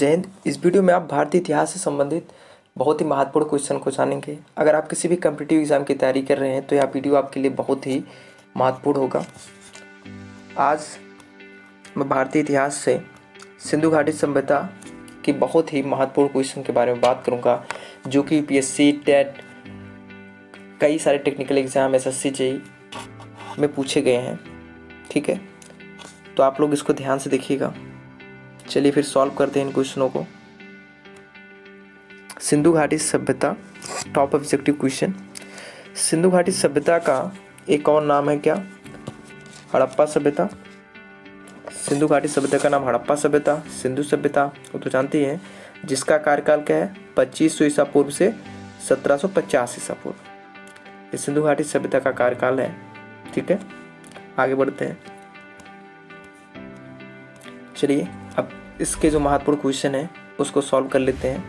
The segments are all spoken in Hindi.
जय हिंद। इस वीडियो में आप भारतीय इतिहास से संबंधित बहुत ही महत्वपूर्ण क्वेश्चन को जानेंगे। अगर आप किसी भी कॉम्पिटिटिव एग्जाम की तैयारी कर रहे हैं तो यह वीडियो आपके लिए बहुत ही महत्वपूर्ण होगा। आज मैं भारतीय इतिहास से सिंधु घाटी सभ्यता की बहुत ही महत्वपूर्ण क्वेश्चन के बारे में बात करूंगा, जो कि यूपीएससी, टेट, कई सारे टेक्निकल एग्जाम, एसएससी, जेईई में पूछे गए हैं। ठीक है, तो आप लोग इसको ध्यान से देखिएगा। चलिए फिर सॉल्व करते हैं इन क्वेश्चनों को। सिंधु घाटी सभ्यता, टॉप ऑब्जेक्टिव क्वेश्चन। सिंधु घाटी सभ्यता का एक और नाम है क्या? हड़प्पा सभ्यता। सिंधु घाटी सभ्यता का नाम हड़प्पा सभ्यता, सिंधु सभ्यता वो तो जानती हैं, जिसका कार्यकाल क्या है? 2500 ईसा पूर्व से 1750 ईसा पूर्व। ये सिंधु घाटी सभ्यता का कार्यकाल है। ठीक है, आगे बढ़ते हैं। चलिए अब इसके जो महत्वपूर्ण क्वेश्चन है उसको सॉल्व कर लेते हैं।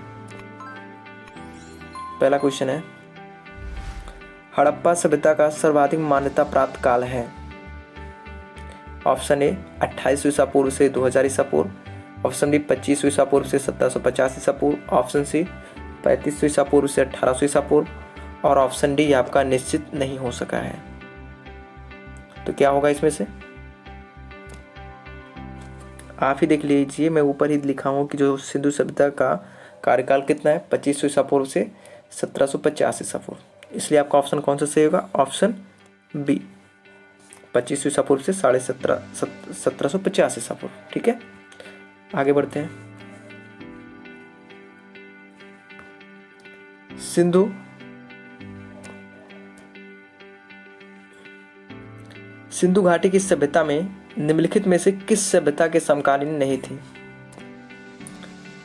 पहला क्वेश्चन है, हड़प्पा सभ्यता का सर्वाधिक मान्यता प्राप्त काल है। ऑप्शन ए 2800 ईसा पूर्व से 2000 ईसा पूर्व, ऑप्शन बी 2500 ईसा पूर्व से 1750 ईसा पूर्व, ऑप्शन सी 3500 ईसा पूर्व से 1800 ईसा पूर्व, और ऑप्शन डी आपका निश्चित नहीं हो सका है। तो क्या होगा इसमें से? आप ही देख लीजिए, मैं ऊपर ही लिखा हूँ कि जो सिंधु सभ्यता का कार्यकाल कितना है? 2500 ईसा पूर्व से 1750 ईसा पूर्व। इसलिए आपका ऑप्शन कौन सा सही होगा? ऑप्शन बी, 2500 ईसा पूर्व से 1750 ईसा पूर्व। ठीक है, आगे बढ़ते हैं। सिंधु घाटी की सभ्यता में निम्नलिखित में से किस सभ्यता के समकालीन नहीं थी?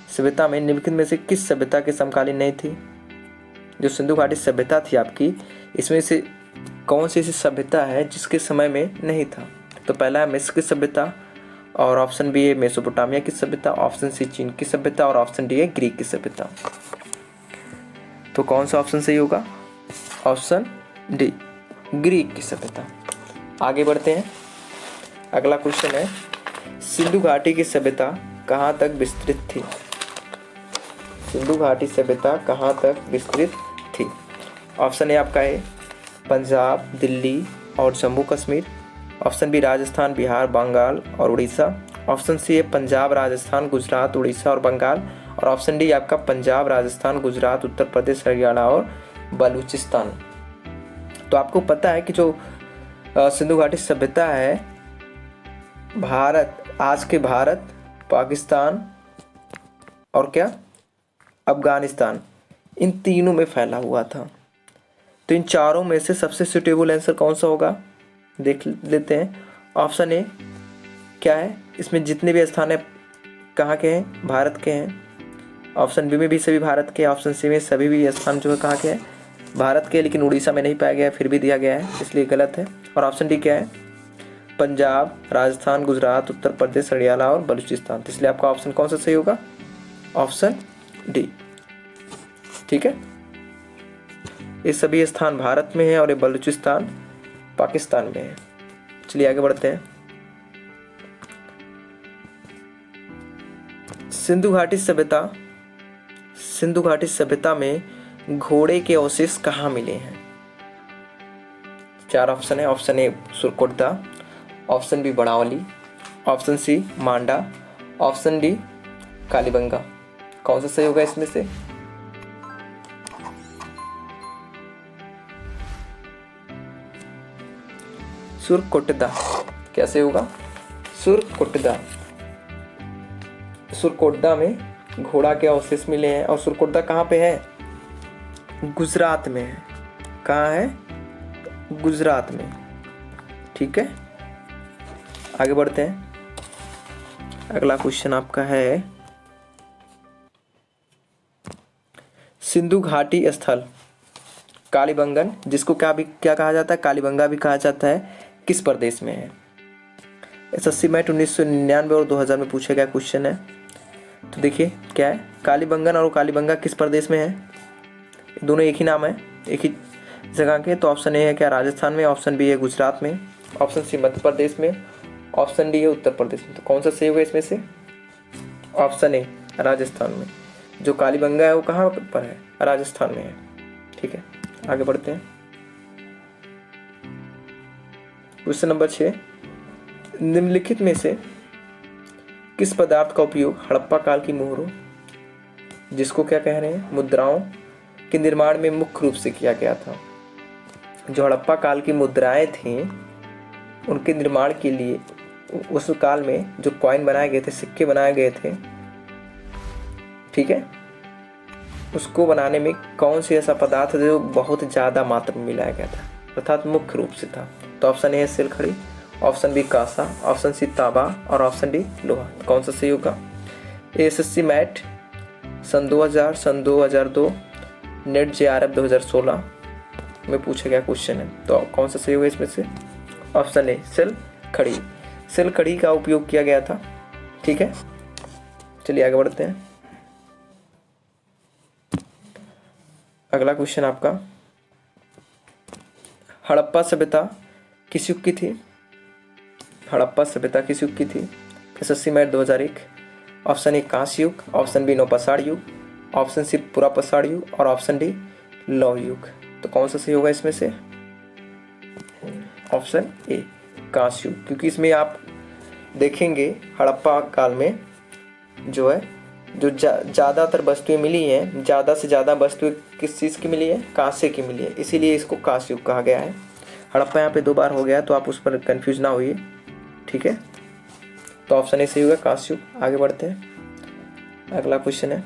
सभ्यता में निम्नलिखित में से किस सभ्यता के समकालीन नहीं थी? जो सिंधु घाटी सभ्यता थी आपकी, इसमें से कौन सी ऐसी सभ्यता है जिसके समय में नहीं था? तो पहला है मिस्र की सभ्यता, और ऑप्शन बी है मेसोपोटामिया की सभ्यता, ऑप्शन सी चीन की सभ्यता, और ऑप्शन डी है ग्रीक की सभ्यता। तो कौन सा ऑप्शन सही होगा? ऑप्शन डी, ग्रीक की सभ्यता। आगे बढ़ते हैं। अगला क्वेश्चन है, सिंधु घाटी की सभ्यता कहाँ तक विस्तृत थी? सिंधु घाटी सभ्यता कहाँ तक विस्तृत थी? ऑप्शन ए आपका है पंजाब, दिल्ली और जम्मू कश्मीर, ऑप्शन बी राजस्थान, बिहार, बंगाल और उड़ीसा, ऑप्शन सी है पंजाब, राजस्थान, गुजरात, उड़ीसा और बंगाल, और ऑप्शन डी आपका पंजाब, राजस्थान, गुजरात, उत्तर प्रदेश, हरियाणा और बलूचिस्तान। तो आपको पता है कि जो सिंधु घाटी सभ्यता है, भारत, आज के भारत, पाकिस्तान और क्या, अफगानिस्तान, इन तीनों में फैला हुआ था। तो इन चारों में से सबसे सूटेबल आंसर कौन सा होगा? देख लेते हैं। ऑप्शन ए क्या है? इसमें जितने भी स्थान है कहाँ के हैं? भारत के हैं। ऑप्शन बी में भी सभी भारत के, ऑप्शन सी में सभी भी स्थान जो है कहाँ के हैं? भारत के, लेकिन उड़ीसा में नहीं पाया गया, फिर भी दिया गया है, इसलिए गलत है। और ऑप्शन डी क्या है? पंजाब, राजस्थान, गुजरात, उत्तर प्रदेश, हरियाणा और बलूचिस्तान। तो इसलिए आपका ऑप्शन कौन सा सही होगा? Option D. ठीक है, ये सभी स्थान भारत में है और ये बलूचिस्तान पाकिस्तान में है। चलिए आगे बढ़ते हैं। सिंधु घाटी सभ्यता में घोड़े के अवशेष कहाँ मिले हैं? चार ऑप्शन है। Option A Surkotada, option B Banawali, option C Manda, option D Kalibangan. कौन सा सही होगा इसमें से? सुरकोटदा। कैसे होगा? सुरकोटदा। सुरकोटदा में घोड़ा के अवशेष मिले हैं, और सुरकोटदा कहाँ पे है? गुजरात में है। कहाँ है? गुजरात में। ठीक है, आगे बढ़ते हैं। अगला क्वेश्चन आपका है, सिंधु घाटी स्थल कालीबंगन, जिसको क्या कहा जाता है? कालीबंगा भी कहा जाता है, किस प्रदेश में है? एसएससी मैट 1999 और 2000 में पूछा गया क्वेश्चन है। तो देखिए क्या है, कालीबंगन और कालीबंगा किस प्रदेश में है? दोनों एक ही नाम है, एक ही जगह के। तो ऑप्शन ए है क्या? राजस्थान में, ऑप्शन बी है गुजरात में, ऑप्शन सी मध्य प्रदेश में, ऑप्शन डी है उत्तर प्रदेश में। तो कौन सा सही होगा इसमें से? ऑप्शन ए राजस्थान में। जो कालीबंगा है वो कहाँ पर है? राजस्थान में है। ठीक है, आगे बढ़ते हैं। क्वेश्चन नंबर 6, निम्नलिखित में से किस पदार्थ का उपयोग हड़प्पा काल की मोहरों, जिसको क्या कह रहे हैं, मुद्राओं के निर्माण में मुख्य रूप से किया गया था? जो हड़प्पा काल की मुद्राएं थीं उनके निर्माण के लिए उस काल में जो कॉइन बनाए गए थे, सिक्के बनाए गए थे, ठीक है, उसको बनाने में कौन सी ऐसा पदार्थ है जो बहुत ज़्यादा मात्रा में मिलाया गया था, अर्थात मुख्य रूप से था? तो ऑप्शन ए है सिलखड़ी, ऑप्शन बी कांसा, ऑप्शन सी तांबा और ऑप्शन डी लोहा। तो कौन सा सही होगा? एएसएससी मैट सन 2000, सन 2002, नेट जेआरएफ 2016 में पूछा गया क्वेश्चन है। तो कौन सा सही होगा इसमें से? Option A सिलखड़ी। सिलखड़ी का उपयोग किया गया था। ठीक है, चलिए आगे बढ़ते हैं। अगला क्वेश्चन आपका, हड़प्पा सभ्यता किस युग की थी? हड़प्पा सभ्यता किस युग की थी? SSC MAT 2001। ऑप्शन ए कांस्य युग, ऑप्शन बी नौपाषाण युग, ऑप्शन सी पुरापाषाण युग और ऑप्शन डी लौह युग। तो कौन सा सही होगा इसमें से? ऑप्शन ए कांस्य युग, क्योंकि इसमें आप देखेंगे हड़प्पा काल में जो है जो ज़्यादातर वस्तुएं मिली हैं, ज़्यादा से ज़्यादा वस्तुएं किस चीज़ की मिली है? कांसे की मिली है, इसीलिए इसको कांस्य युग कहा गया है। हड़प्पा यहाँ पे 2 बार हो गया, तो आप उस पर कंफ्यूज ना होइए। ठीक है, तो ऑप्शन ए सही होगा कांस्य युग। आगे बढ़ते हैं। अगला क्वेश्चन है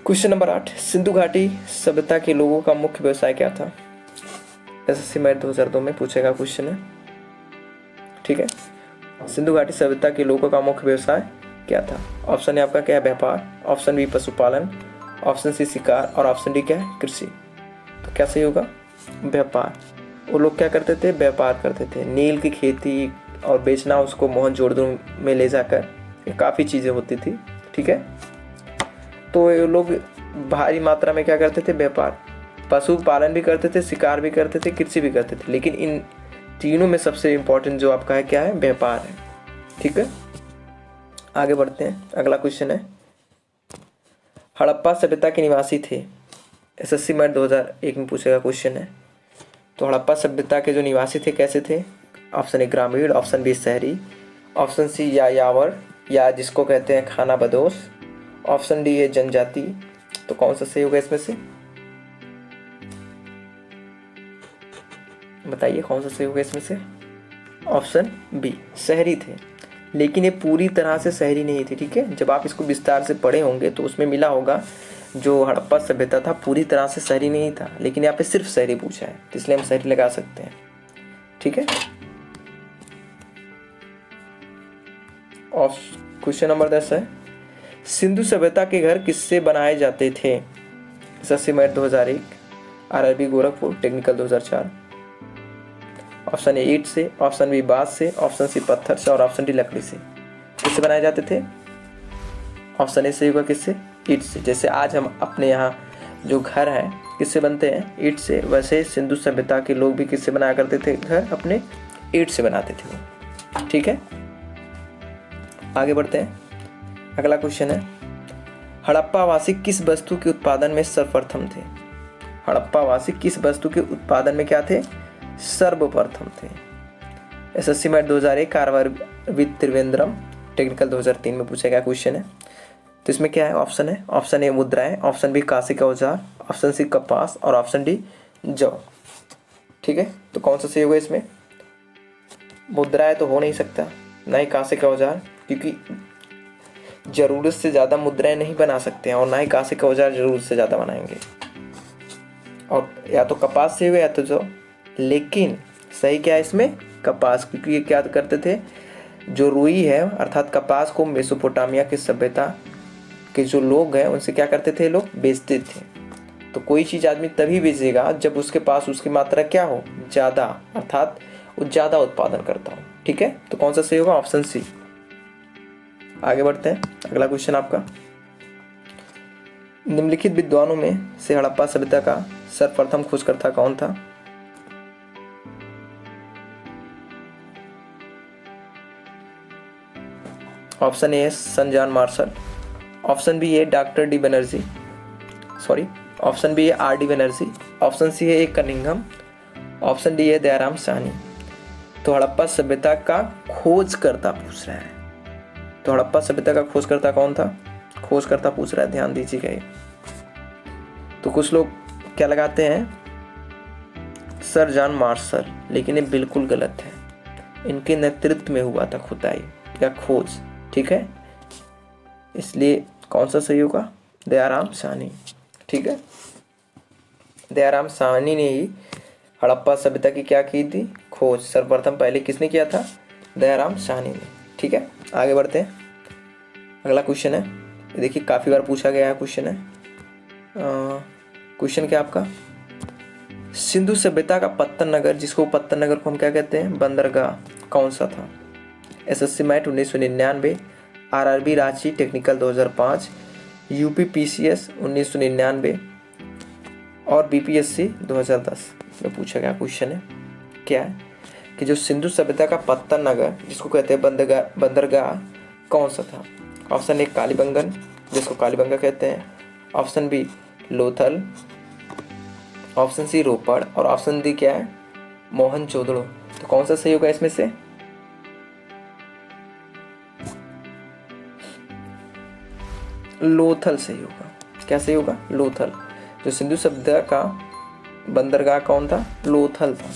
क्वेश्चन नंबर 8, सिंधु घाटी सभ्यता के लोगों का मुख्य व्यवसाय क्या था? एसएससी मैट 2002 में पूछेगा क्वेश्चन है। ठीक है, सिंधु घाटी सभ्यता के लोगों का मुख्य व्यवसाय क्या था? ऑप्शन ए आपका क्या है? व्यापार, ऑप्शन बी पशुपालन, ऑप्शन सी शिकार और ऑप्शन डी क्या है? कृषि। तो क्या सही होगा? व्यापार। वो लोग क्या करते थे? व्यापार करते थे। नील की खेती और बेचना, उसको मोहनजोदड़ो में ले जाकर, काफ़ी चीज़ें होती थी। ठीक है, तो ये लोग भारी मात्रा में क्या करते थे? व्यापार। पशुपालन भी करते थे, शिकार भी करते थे, कृषि भी करते थे, लेकिन इन तीनों में सबसे इम्पोर्टेंट जो आपका है क्या है? व्यापार है। ठीक है, आगे बढ़ते हैं। अगला क्वेश्चन है, हड़प्पा सभ्यता के निवासी थे। एसएससी मैट 2001 में पूछेगा क्वेश्चन है। तो हड़प्पा सभ्यता के जो निवासी थे कैसे थे? ऑप्शन ए ग्रामीण, ऑप्शन बी शहरी, ऑप्शन सी यायावर या जिसको कहते हैं खाना बदोश, ऑप्शन डी है जनजाति। तो कौन सा सही होगा इसमें से? बताइए कौन सा सही होगा इसमें से? ऑप्शन बी शहरी थे, लेकिन ये पूरी तरह से शहरी नहीं थे। ठीक है, जब आप इसको विस्तार से पढ़े होंगे तो उसमें मिला होगा जो हड़प्पा सभ्यता था पूरी तरह से शहरी नहीं था, लेकिन यहाँ पे सिर्फ शहरी पूछा है, तो इसलिए हम शहरी लगा सकते हैं। ठीक है, और क्वेश्चन नंबर 10 है, सिंधु सभ्यता के घर किससे बनाए जाते थे? SSC MAT 2001, RRB Gorakhpur, technical 2004। Option A ईंट से, ऑप्शन बी बांस से, ऑप्शन सी पत्थर से और ऑप्शन डी लकड़ी से। किससे बनाए जाते थे? ऑप्शन ए सही होगा किससे? ईंट से। जैसे आज हम अपने यहाँ जो घर हैं किससे बनते हैं? ईंट से। वैसे सिंधु सभ्यता के लोग भी किससे बनाया करते थे घर? अपने ईंट से बनाते थे वो। ठीक है, आगे बढ़ते हैं। अगला क्वेश्चन है, हड़प्पा वासी किस वस्तु के उत्पादन में सर्वप्रथम थे? हड़प्पा वासी किस वस्तु के उत्पादन में क्या थे? सर्वप्रथम थे। SSC MAT 2001, RRB Trivandrum, technical 2003 में पूछा गया क्वेश्चन है। तो इसमें क्या है? ऑप्शन है, ऑप्शन ए मुद्राएं, ऑप्शन बी कांसे का औजार, ऑप्शन सी कपास और ऑप्शन डी जौ। ठीक है, तो कौन सा सही होगा इसमें? मुद्राएं तो हो नहीं सकता, ना ही कांसे का औजार, क्योंकि जरूरत से ज़्यादा मुद्राएं नहीं बना सकते हैं, और ना ही कांसे का औजार जरूरत से ज़्यादा बनाएंगे। और या तो कपास से होगा या तो जौ, लेकिन सही क्या है इसमें? कपास, क्योंकि ये क्या करते थे? जो रुई है अर्थात कपास को मेसोपोटामिया की सभ्यता के जो लोग हैं उनसे क्या करते थे? लोग बेचते थे। तो कोई चीज़ आदमी तभी बेचेगा जब उसके पास उसकी मात्रा क्या हो? ज़्यादा, अर्थात वो ज़्यादा उत्पादन करता हो। ठीक है, तो कौन सा सही होगा? Option C. आगे बढ़ते हैं। अगला क्वेश्चन आपका, निम्नलिखित विद्वानों में से हड़प्पा सभ्यता का सर्वप्रथम खोजकर्ता कौन था? ऑप्शन ए है sir John Marshall, option B है doctor D Banerjee, sorry option B है R D Banerjee, option C है ए कनिंघम, ऑप्शन डी है दयाराम साहनी। तो हड़प्पा सभ्यता का खोजकर्ता पूछ रहा है, तो हड़प्पा सभ्यता का खोजकर्ता कौन था? खोजकर्ता पूछ रहा है, ध्यान दीजिएगा ये। तो कुछ लोग क्या लगाते हैं सर जॉन मार्शल, लेकिन ये बिल्कुल गलत है। इनके नेतृत्व में हुआ था खुदाई या खोज, ठीक है। इसलिए कौन सा सही होगा? दयाराम साहनी, ठीक है। दयाराम साहनी ने ही हड़प्पा सभ्यता की क्या की थी? खोज। सर्वप्रथम पहले किसने किया था? दयाराम साहनी ने, ठीक है। आगे बढ़ते हैं, अगला क्वेश्चन है, देखिए काफ़ी बार पूछा गया है क्वेश्चन है। क्वेश्चन क्या आपका? सिंधु सभ्यता का पत्तन नगर, जिसको पत्तन नगर को हम क्या कहते हैं? बंदरगाह, कौन सा था? SSC MAT 1999, RRB Ranchi technical 2005, UP PCS 1999 और बीपीएससी 2010 में पूछा गया क्वेश्चन है। क्या है कि जो सिंधु सभ्यता का पत्तन नगर, जिसको कहते हैं बंदरगाह, कौन सा था? ऑप्शन ए कालीबंगन, जिसको कालीबंगा कहते हैं, option B Lothal, option C Ropar और ऑप्शन डी क्या है? मोहनजोदड़ो। तो कौन सा सही होगा इसमें से? लोथल सही होगा। क्या सही होगा? लोथल। जो सिंधु सभ्यता का बंदरगाह कौन था? लोथल था।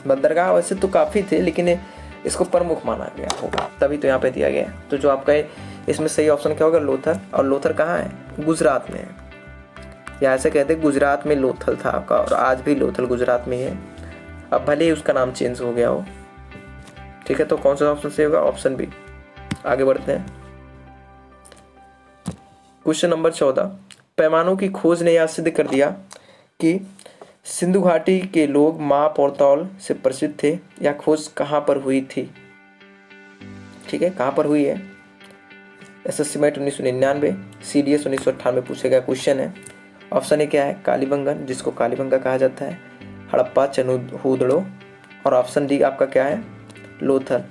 बंदरगाह वैसे तो काफ़ी थे, लेकिन इसको प्रमुख माना गया होगा, तभी तो यहाँ पे दिया गया है। तो जो आपका इसमें सही ऑप्शन क्या होगा? लोथल। और लोथल कहाँ है? गुजरात में है, या ऐसे कहते हैं गुजरात में लोथल था आपका, और आज भी लोथल गुजरात में है। अब भले ही उसका नाम चेंज हो गया हो, ठीक है। तो कौन सा ऑप्शन सही होगा? Option B. आगे बढ़ते हैं, क्वेश्चन नंबर 14। पैमानों की खोज ने यह सिद्ध कर दिया कि सिंधु घाटी के लोग माप और तौल से परिचित थे। यह खोज कहाँ पर हुई थी? ठीक है, कहाँ पर हुई है? एसएससी मैट 1999, सीडीएस 1998 पूछे गया क्वेश्चन है। ऑप्शन ए क्या है? कालीबंगन, जिसको कालीबंगा कहा जाता है, हड़प्पा चनहूदड़ो, और ऑप्शन डी आपका क्या है? लोथल।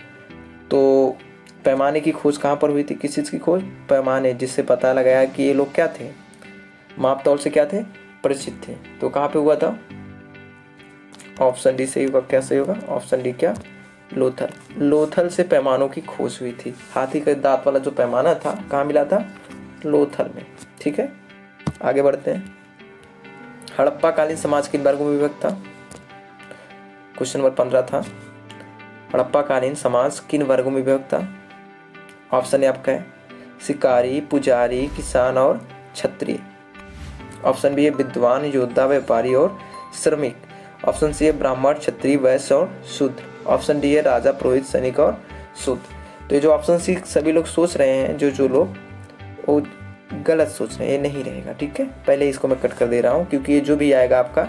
तो पैमाने की खोज कहाँ पर हुई थी? किस चीज़ की खोज? पैमाने, जिससे पता लगाया कि ये लोग क्या थे? माप तौल से क्या थे? परिचित थे। तो कहाँ पे हुआ था? ऑप्शन डी सही होगा। क्या सही होगा? ऑप्शन डी क्या? लोथल। लोथल से पैमानों की खोज हुई थी। हाथी के दांत वाला जो पैमाना था कहाँ मिला था? लोथल में, ठीक है। आगे बढ़ते हैं, हड़प्पा कालीन समाज किन वर्गों में विभक्त था? क्वेश्चन नंबर 15 था, हड़प्पा कालीन समाज किन वर्गों में विभक्त था? ऑप्शन ए आपका है शिकारी, पुजारी, किसान और क्षत्रिय। ऑप्शन बी है विद्वान, योद्धा, व्यापारी और श्रमिक। ऑप्शन सी है ब्राह्मण, क्षत्रिय, वैश्य और शूद्र। ऑप्शन डी है राजा, पुरोहित, सैनिक और शूद्र। तो ये जो ऑप्शन सी सभी लोग सोच रहे हैं, जो लोग, वो गलत सोच रहे हैं, ये नहीं रहेगा, ठीक है। पहले इसको मैं कट कर दे रहा हूँ, क्योंकि ये जो भी आएगा आपका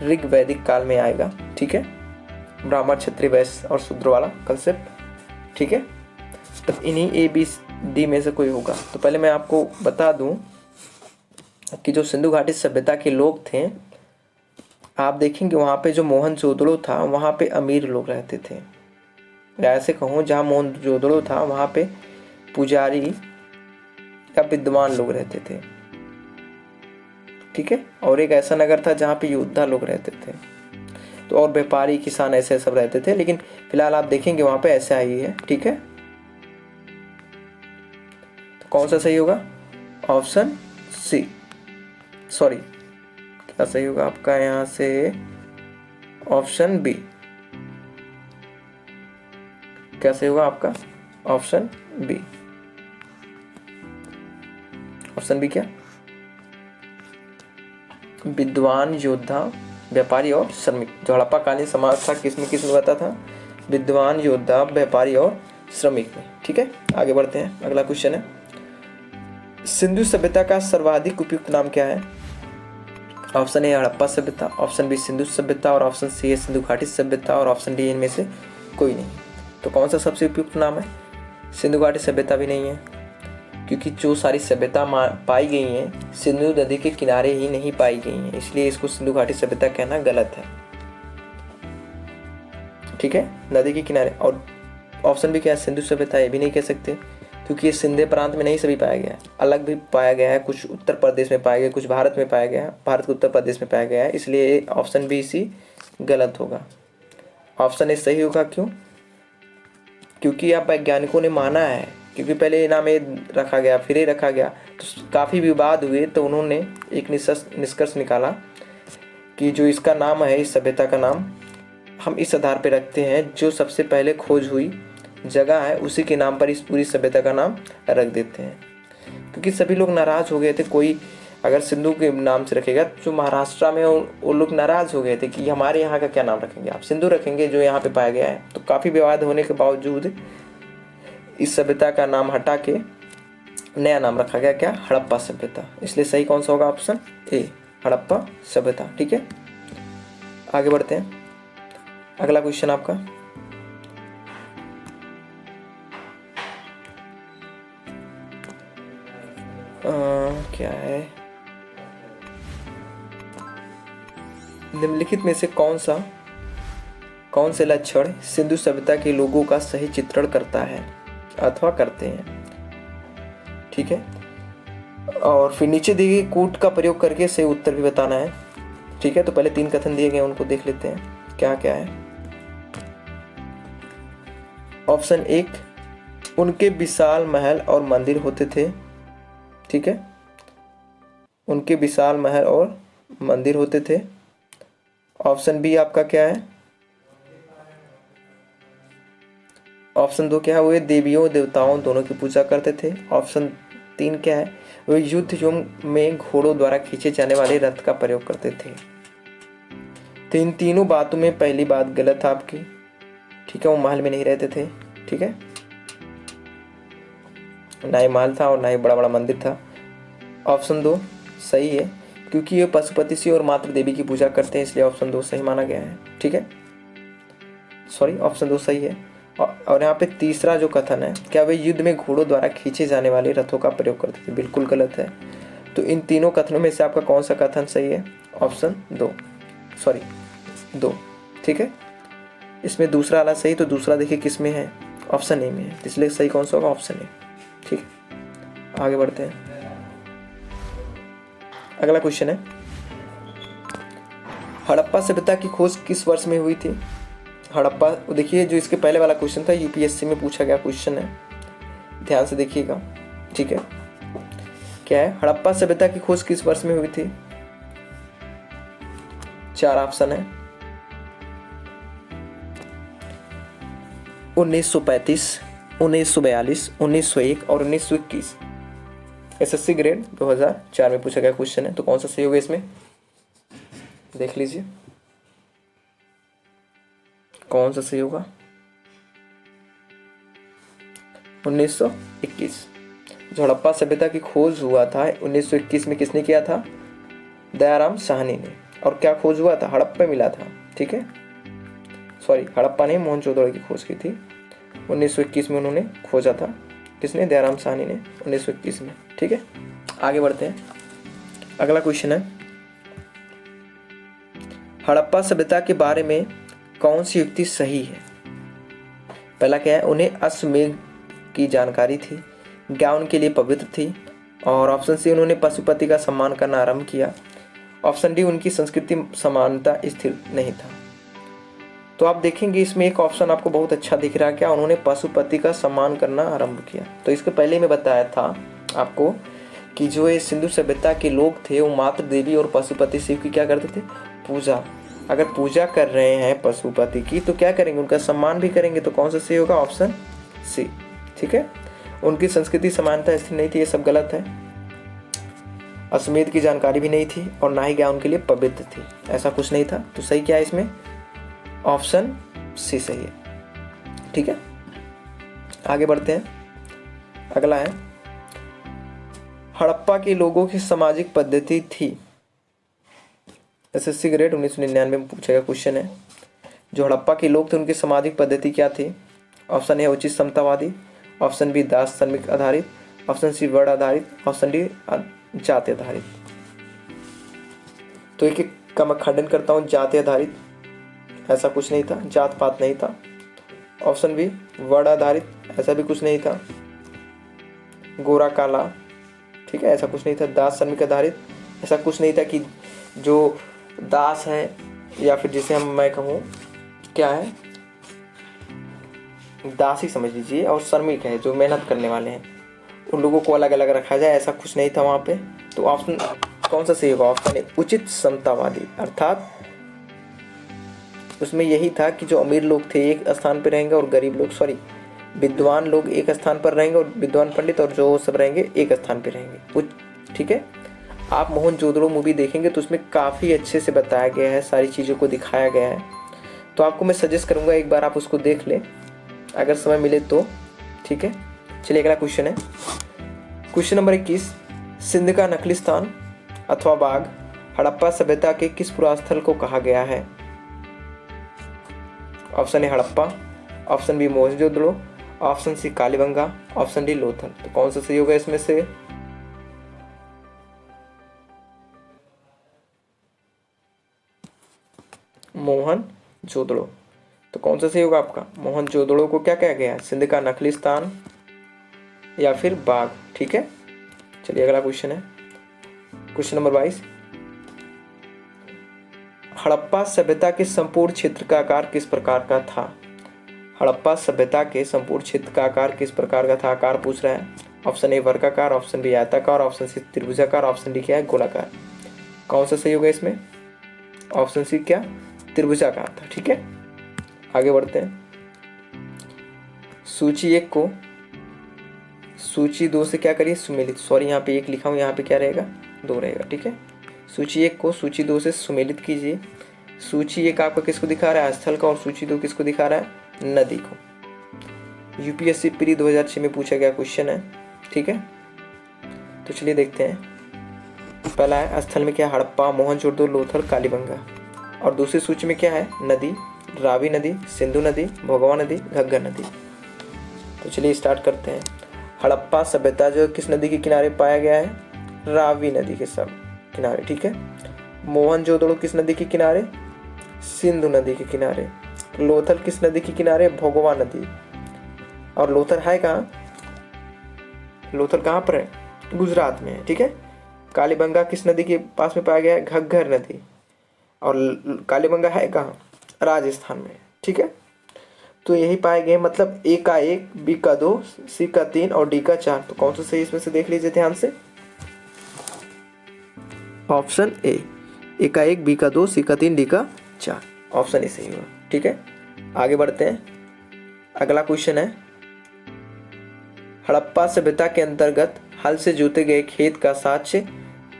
ऋग वैदिक काल में आएगा, ठीक है। ब्राह्मण, क्षत्रिय, वैश्य और शूद्र वाला कंसेप्ट, ठीक है। तो इन्हीं ए बी डी में से कोई होगा। तो पहले मैं आपको बता दूं कि जो सिंधु घाटी सभ्यता के लोग थे, आप देखेंगे वहाँ पे जो मोहनजोदड़ो था, वहाँ पे अमीर लोग रहते थे। या ऐसे कहूँ, जहाँ मोहनजोदड़ो था वहाँ पे पुजारी या विद्वान लोग रहते थे, ठीक है। और एक ऐसा नगर था जहाँ पे योद्धा लोग रहते थे, तो और व्यापारी, किसान, ऐसे सब रहते थे। लेकिन फिलहाल आप देखेंगे वहाँ पे ऐसा ही है, ठीक है। तो कौन सा सही होगा? ऑप्शन सी, सॉरी क्या सही होगा आपका यहाँ से? Option B. क्या सही होगा आपका? Option B. ऑप्शन बी क्या? विद्वान, योद्धा, व्यापारी और श्रमिक। जो हड़प्पा कालीन समाज था किसमें बता था? विद्वान, योद्धा, व्यापारी और श्रमिक में, ठीक है। आगे बढ़ते हैं, अगला क्वेश्चन है, सिंधु सभ्यता का सर्वाधिक उपयुक्त नाम क्या है? ऑप्शन ए हड़प्पा सभ्यता, ऑप्शन बी सिंधु सभ्यता और ऑप्शन सी है सिंधु घाटी सभ्यता और ऑप्शन डी इनमें से कोई नहीं। तो कौन सा सबसे उपयुक्त नाम है? सिंधु घाटी सभ्यता भी नहीं है, क्योंकि जो सारी सभ्यता पाई गई हैं सिंधु नदी के किनारे ही नहीं पाई गई हैं, इसलिए इसको सिंधु घाटी सभ्यता कहना गलत है, ठीक है, नदी के किनारे। और ऑप्शन भी क्या है? सिंधु सभ्यता, ये भी नहीं कह सकते, क्योंकि ये सिंधे प्रांत में नहीं सभी पाया गया है, अलग भी पाया गया है, कुछ उत्तर प्रदेश में पाया गया, कुछ भारत में पाया गया है, भारत के उत्तर प्रदेश में पाया गया है, इसलिए ऑप्शन बी सी गलत होगा। ऑप्शन ए सही होगा। क्यों? क्योंकि आप वैज्ञानिकों ने माना है, क्योंकि पहले नाम ए रखा गया फिर ए रखा गया तो काफ़ी विवाद हुए, तो उन्होंने एक निष्कर्ष निकाला कि जो इसका नाम है, इस सभ्यता का नाम हम इस आधार पर रखते हैं जो सबसे पहले खोज हुई जगह है उसी के नाम पर इस पूरी सभ्यता का नाम रख देते हैं। क्योंकि सभी लोग नाराज़ हो गए थे, कोई अगर सिंधु के नाम से रखेगा जो महाराष्ट्र में वो लोग नाराज़ हो गए थे कि हमारे यहाँ का क्या नाम रखेंगे, आप सिंधु रखेंगे जो यहाँ पे पाया गया है। तो काफ़ी विवाद होने के बावजूद इस सभ्यता का नाम हटा के नया नाम रखा गया, क्या? हड़प्पा सभ्यता। इसलिए सही कौन सा होगा? ऑप्शन ए, हड़प्पा सभ्यता। ठीक है, आगे बढ़ते हैं। अगला क्वेश्चन आपका क्या है? निम्नलिखित में से कौन से लक्षण सिंधु सभ्यता के लोगों का सही चित्रण करता है अथवा करते हैं? ठीक है, और फिर नीचे दिए गए कूट का प्रयोग करके सही उत्तर भी बताना है। ठीक है, तो पहले 3 कथन दिए गए उनको देख लेते हैं क्या क्या है। ऑप्शन 1, उनके विशाल महल और मंदिर होते थे। ठीक है, उनके विशाल महल और मंदिर होते थे। ऑप्शन बी आपका क्या है? ऑप्शन 2 क्या है? वे देवियों देवताओं दोनों की पूजा करते थे। ऑप्शन 3 क्या है? वे युद्ध में घोड़ों द्वारा खींचे जाने वाले रथ का प्रयोग करते थे। तो इन तीनों बातों में पहली बात गलत है आपकी। ठीक है, वो महल में नहीं रहते थे। ठीक है, ना ही महल था और ना ही बड़ा बड़ा मंदिर था। ऑप्शन 2 सही है, क्योंकि ये पशुपति से और मातृ देवी की पूजा करते हैं, इसलिए ऑप्शन 2 सही माना गया है। ठीक है, सॉरी, ऑप्शन 2 सही है। और यहाँ पे तीसरा जो कथन है, क्या वे युद्ध में घोड़ों द्वारा खींचे जाने वाले रथों का प्रयोग करते थे? बिल्कुल गलत है। तो इन तीनों कथनों में से आपका कौन सा कथन सही है? ऑप्शन 2। ठीक है, इसमें दूसरा वाला सही, तो दूसरा देखिए किस में है? ऑप्शन ए में है, इसलिए सही कौन सा होगा? Option A. ठीक है, आगे बढ़ते हैं। अगला क्वेश्चन है, हड़प्पा सभ्यता की खोज किस वर्ष में हुई थी? हड़प्पा, देखिए जो इसके पहले वाला क्वेश्चन था यूपीएससी में पूछा गया क्वेश्चन है, ध्यान से देखिएगा। ठीक है, क्या है? हड़प्पा सभ्यता की खोज किस वर्ष में हुई थी? 4 ऑप्शन है। 1935, 1942, 1901 और 1921। एसएससी ग्रेड 2004 में पूछा गया क्वेश्चन है, तो कौन सा सही होगा इसमें? देख लीजिए कौन सा सही होगा। 1921। जो हड़प्पा सभ्यता की खोज हुआ था 1921 में, किसने किया था? दयाराम साहनी ने। और क्या खोज हुआ था? हड़प्पा मिला था। ठीक है, सॉरी, हड़प्पा ने मोहनजोदड़ो की खोज की थी 1921 में, उन्होंने खोजा था। किसने? दयाराम साहनी ने 1921 में। ठीक है, आगे बढ़ते हैं। अगला क्वेश्चन है, हड़प्पा सभ्यता के बारे में कौन सी युक्ति सही है? पहला क्या है? उन्हें अश्वमेध की जानकारी थी, गाय उनके लिए पवित्र थी। और ऑप्शन सी, उन्होंने पशुपति का सम्मान करना आरंभ किया। ऑप्शन डी, उनकी संस्कृति समानता स्थिर नहीं था। तो आप देखेंगे इसमें एक ऑप्शन आपको बहुत अच्छा दिख रहा है, क्या? उन्होंने पशुपति का सम्मान करना आरंभ किया। तो इसके पहले मैं बताया था आपको कि जो ये सिंधु सभ्यता के लोग थे वो मातृ देवी और पशुपति शिव की क्या करते थे? पूजा। अगर पूजा कर रहे हैं पशुपति की तो क्या करेंगे? उनका सम्मान भी करेंगे। तो कौन सा सही होगा? Option C. ठीक है, उनकी संस्कृति समानता स्थिर नहीं थी, ये सब गलत है। अश्वमेध की जानकारी भी नहीं थी और ना ही गाय उनके लिए पवित्र थी, ऐसा कुछ नहीं था। तो सही क्या है इसमें? ऑप्शन सी सही है। ठीक है, आगे बढ़ते हैं। अगला है, हड़प्पा के लोगों की सामाजिक पद्धति थी। एसएससी ग्रेड 1999 में पूछा गया क्वेश्चन है। जो हड़प्पा के लोग थे उनकी सामाजिक पद्धति क्या थी? ऑप्शन ए उचित समतावादी, ऑप्शन बी दास श्रमिक आधारित, ऑप्शन सी वर्ण आधारित, ऑप्शन डी जाति आधारित। तो एक एक का मैं खंडन करता हूँ। जाति आधारित ऐसा कुछ नहीं था, जात पात नहीं था। ऑप्शन बी वर्ण आधारित ऐसा भी कुछ नहीं था। गोरा काला, ठीक है, ऐसा कुछ नहीं था। दास श्रमिक आधारित, ऐसा कुछ नहीं था कि जो दास है या फिर जिसे मैं कहूँ क्या है, दास ही समझ लीजिए, और श्रमिक है जो मेहनत करने वाले हैं, उन लोगों को अलग अलग रखा जाए, ऐसा कुछ नहीं था वहाँ पे। तो ऑप्शन कौन सा सही होगा? ऑप्शन ए उचित समतावादी, अर्थात उसमें यही था कि जो अमीर लोग थे एक स्थान पर रहेंगे और गरीब लोग, सॉरी, विद्वान लोग एक स्थान पर रहेंगे और विद्वान पंडित और जो सब रहेंगे एक स्थान पर रहेंगे, ठीक है। आप मोहनजोदड़ो मूवी देखेंगे तो उसमें काफ़ी अच्छे से बताया गया है, सारी चीज़ों को दिखाया गया है। तो आपको मैं सजेस्ट करूँगा एक बार आप उसको देख लें अगर समय मिले तो, ठीक है। चलिए अगला क्वेश्चन है, क्वेश्चन नंबर 21, सिंध का नखलिस्तान अथवा बाग हड़प्पा सभ्यता के किस पुरास्थल को कहा गया है? Option A Harappa, option B Mohenjodaro, option C Kalibangan, option D Lothal. तो कौन सा सही होगा इसमें से? मोहनजोदड़ो। तो कौन सा सही होगा आपका? मोहनजोदड़ो को क्या कहा गया है? सिंध का नखलिस्तान या फिर बाग, ठीक है। चलिए अगला क्वेश्चन है, क्वेश्चन नंबर 22, हड़प्पा सभ्यता के संपूर्ण क्षेत्र का आकार किस प्रकार का था? हड़प्पा सभ्यता के संपूर्ण क्षेत्र का आकार किस प्रकार का था? आकार पूछ रहा है। ऑप्शन ए वर्गाकार, ऑप्शन बी आयताकार, ऑप्शन सी त्रिभुजाकार, ऑप्शन डी क्या है? गोलाकार। कौन सा सही होगा इसमें? ऑप्शन सी क्या? त्रिभुजाकार था, ठीक है। आगे बढ़ते हैं, सूची 1 को सूची 2 से क्या करिए? सुमेलित, सॉरी यहाँ पे 1 लिखा हूँ, यहाँ पे क्या रहेगा? 2 रहेगा, ठीक है। सूची 1 को सूची 2 से सुमेलित कीजिए। सूची 1 आपका किसको दिखा रहा है? स्थल का, और सूची 2 किसको दिखा रहा है? नदी को। यूपीएससी प्री 2006 में पूछा गया क्वेश्चन है, ठीक है। तो चलिए देखते हैं, पहला है स्थल में क्या? हड़प्पा, मोहनजोदड़ो, लोथल, कालीबंगा। और दूसरी सूची में क्या है? नदी, रावी नदी, सिंधु नदी, भोगवा नदी, घग्गर नदी। तो चलिए स्टार्ट करते हैं। हड़प्पा सभ्यता जो किस नदी के किनारे पाया गया है? रावी नदी के सब किनारे, ठीक है। मोहनजोदड़ो किस नदी के किनारे? सिंधु नदी के किनारे। लोथल किस नदी के किनारे? भोगवा नदी। और लोथल है कहाँ? लोथल कहाँ पर है? गुजरात में है, ठीक है। कालीबंगा किस नदी के पास में पाया गया है? घग्गर नदी। और कालीबंगा है कहाँ? राजस्थान में, ठीक है। तो यही पाए गए, मतलब ए का 1, बी का 2, सी का 3 और डी का 4। तो कौन सा सही इसमें से देख लीजिए ध्यान से। ऑप्शन ए का 1, बी का 2, सी का 3, डी का 4, ऑप्शन ए सही होगा, ठीक है। आगे बढ़ते हैं, अगला क्वेश्चन है, हड़प्पा सभ्यता के अंतर्गत हल से जोते गए खेत का साक्ष्य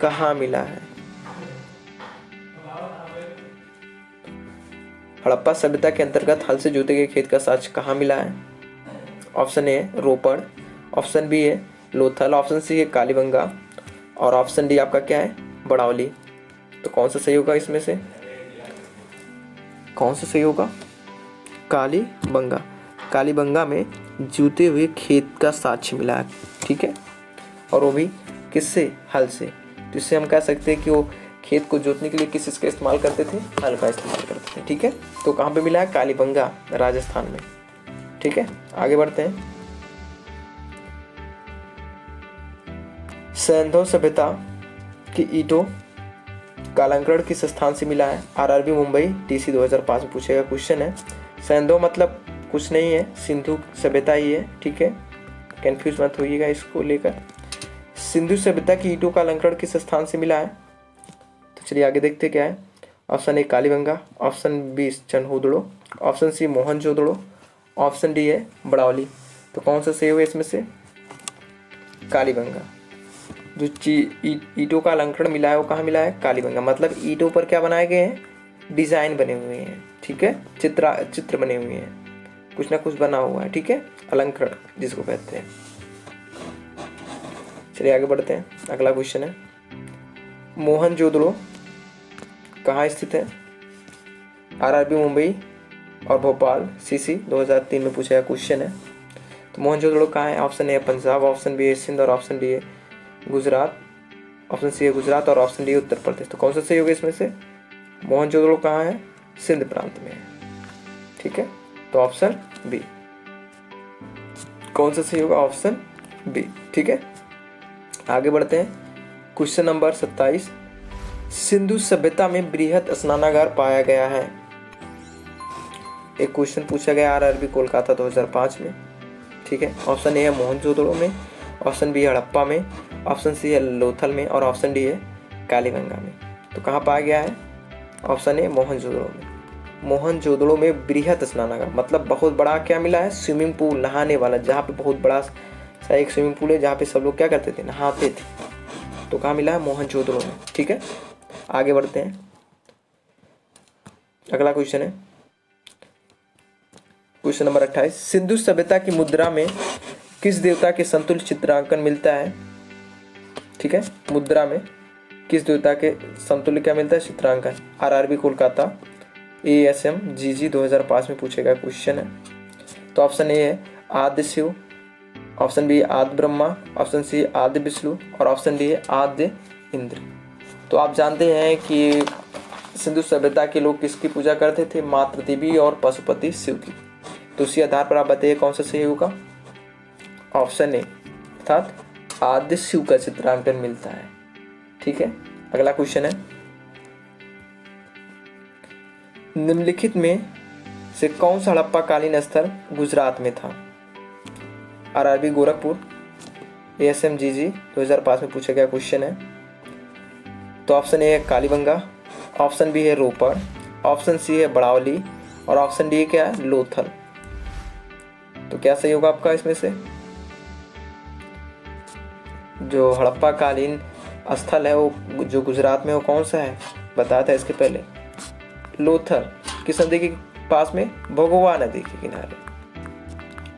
कहाँ मिला है? हड़प्पा सभ्यता के अंतर्गत हल से जोते गए खेत का साक्ष्य कहाँ मिला है? Option A Ropar, option B है लोथल, ऑप्शन सी है कालीबंगा, और ऑप्शन डी आपका क्या है? बड़ावली। तो कौन सा सही होगा इसमें से? कौन सा सही होगा? कालीबंगा। कालीबंगा में जूते हुए खेत का साक्ष्य मिला है, ठीक है। और वो भी किससे? हल से। तो इससे हम कह सकते हैं कि वो खेत को जोतने के लिए किस चीज़ का इस्तेमाल करते थे? हल का इस्तेमाल करते थे, ठीक है। तो कहाँ पे मिला है? कालीबंगा, राजस्थान में, ठीक है। आगे बढ़ते हैं, सैंधव सभ्यता की ईंटों का अलंकरण किस स्थान से मिला है? आरआरबी मुंबई टीसी 2005 में पूछेगा क्वेश्चन है। सैंधव मतलब कुछ नहीं है, सिंधु सभ्यता ही है, ठीक है, कंफ्यूज मत होइएगा इसको लेकर। सिंधु सभ्यता की ईंटों का अलंकरण किस स्थान से मिला है? तो चलिए आगे देखते क्या है। Option A Kalibangan, option B Chanhudaro, option C Mohenjodaro, option D है बड़ावली। तो कौन सा सही होगा इसमें से? कालीबंगा। जो ईंटों का अलंकरण मिला है वो कहाँ मिला है? कालीबंगा। मतलब ईंटों पर क्या बनाए गए हैं? डिजाइन बने हुए हैं, ठीक है, चित्र बने हुए हैं, कुछ ना कुछ बना हुआ है, ठीक है, अलंकरण जिसको कहते हैं। चलिए आगे बढ़ते हैं, अगला क्वेश्चन है, मोहनजोदड़ो कहाँ स्थित है? आरआरबी मुंबई और भोपाल सीसी 2003 में पूछा गया क्वेश्चन है। तो मोहनजोदड़ो कहाँ है? Option A Punjab, option B है सिंध, और ऑप्शन डी है गुजरात, ऑप्शन सी है गुजरात, और ऑप्शन डी है उत्तर प्रदेश। तो कौन सा सही होगा इसमें से? मोहनजोदड़ो कहाँ है? सिंध प्रांत में है, ठीक है। तो ऑप्शन बी। कौन सा सही होगा? Option B. ठीक है, आगे बढ़ते हैं। क्वेश्चन नंबर 27, सिंधु सभ्यता में बृहद स्नानागार पाया गया है। एक क्वेश्चन पूछा गया आरआरबी कोलकाता 2005 में। ठीक है, ऑप्शन ए है मोहनजोदड़ो में, ऑप्शन बी है हड़प्पा में, ऑप्शन सी है लोथल में और ऑप्शन डी है कालीबंगा में। तो कहाँ पाया गया है? ऑप्शन ए मोहनजोदड़ो में। मोहनजोदड़ो में बृहद स्नानागार मतलब बहुत बड़ा क्या मिला है? स्विमिंग पूल, नहाने वाला, जहाँ पे बहुत बड़ा सा एक स्विमिंग पूल है जहाँ पे सब लोग क्या करते थे? नहाते थे। तो कहाँ मिला है? मोहनजोदड़ो में। ठीक है, आगे बढ़ते हैं। अगला क्वेश्चन है क्वेश्चन नंबर 28, सिंधु सभ्यता की मुद्रा में किस देवता के समतुल्य चित्रांकन मिलता है? ठीक है, मुद्रा में किस देवता के समतुल्य क्या मिलता है? चित्रांकन। आरआरबी कोलकाता ASM GG 2005 में पूछे गया क्वेश्चन है। तो ऑप्शन ए है आद्य शिव, ऑप्शन बी आद्य ब्रह्मा, ऑप्शन सी आद्य विष्णु और ऑप्शन डी है आद्य इंद्र। तो आप जानते हैं कि सिंधु सभ्यता के लोग किसकी पूजा करते थे? मातृ देवी और पशुपति शिव की। तो उसी आधार पर आप बताइए कौन सा सही होगा? ऑप्शन ए अर्थात आद्य शिव का चित्रांकन मिलता है। ठीक है, अगला क्वेश्चन है, निम्नलिखित में से कौन सा हड़प्पा कालीन स्थल गुजरात में था? आरआरबी गोरखपुर ASM GG 2005 में पूछा गया क्वेश्चन है। तो ऑप्शन ए है कालीबंगा, ऑप्शन बी है रोपड़, ऑप्शन सी है बड़ावली और ऑप्शन डी क्या है? लोथल। तो क्या सही होगा आपका इसमें से? जो हड़प्पा कालीन स्थल है वो जो गुजरात में, वो कौन सा है? बताया था इसके पहले, लोथल। किस नदी के पास में? भगोवा नदी के किनारे।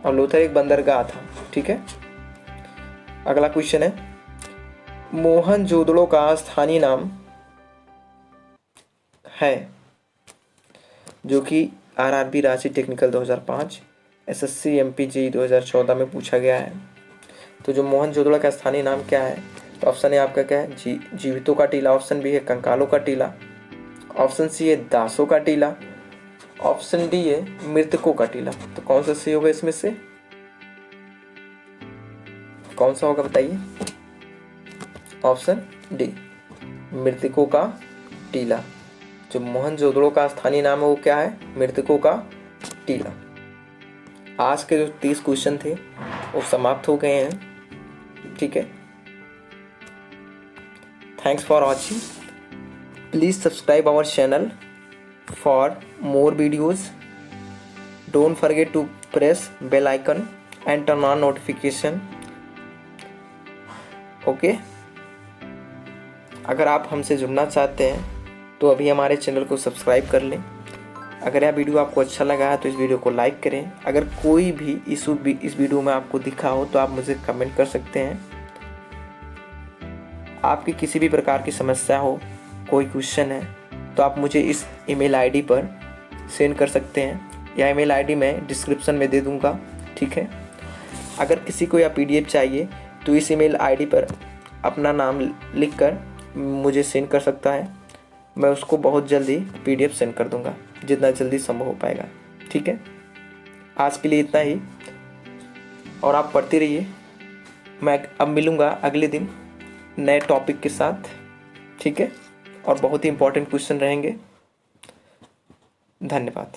और लोथल एक बंदरगाह था। ठीक है, अगला क्वेश्चन है, मोहनजोदड़ो का स्थानीय नाम है, जो कि RRB Ranchi technical 2005, SSC MP JEE 2014 में पूछा गया है। तो जो मोहनजोदड़ो का स्थानीय नाम क्या है? तो ऑप्शन ए आपका क्या है? जीवितों का टीला, ऑप्शन बी है कंकालों का टीला, ऑप्शन सी है दासों का टीला, ऑप्शन डी है मृतकों का टीला। तो कौन सा सही होगा इसमें से? कौन सा होगा बताइए? ऑप्शन डी मृतकों का टीला। जो मोहनजोदड़ो का स्थानीय नाम है वो क्या है? मृतकों का टीला। आज के जो 30 क्वेश्चन थे वो समाप्त हो गए हैं। ठीक है, thanks for watching. Please subscribe our channel for more videos. Don't forget to press bell icon and turn on notification. Okay, अगर आप हमसे जुड़ना चाहते हैं तो अभी हमारे चैनल को सब्सक्राइब कर लें। अगर यह वीडियो आपको अच्छा लगा है तो इस वीडियो को लाइक करें। अगर कोई भी इशू इस वीडियो में आपको दिखा हो तो आप मुझे कमेंट कर सकते हैं। आपकी किसी भी प्रकार की समस्या हो, कोई क्वेश्चन है, तो आप मुझे इस ईमेल आईडी पर सेंड कर सकते हैं। यह ईमेल आईडी मैं डिस्क्रिप्शन में दे दूंगा। ठीक है, अगर किसी को यह PDF चाहिए तो इस ईमेल आईडी पर अपना नाम लिखकर मुझे सेंड कर सकता है। मैं उसको बहुत जल्दी PDF सेंड कर दूंगा, जितना जल्दी संभव हो पाएगा। ठीक है, आज के लिए इतना ही और आप पढ़ते रहिए। मैं अब मिलूँगा अगले दिन नए टॉपिक के साथ। ठीक है, और बहुत ही इम्पोर्टेंट क्वेश्चन रहेंगे। धन्यवाद।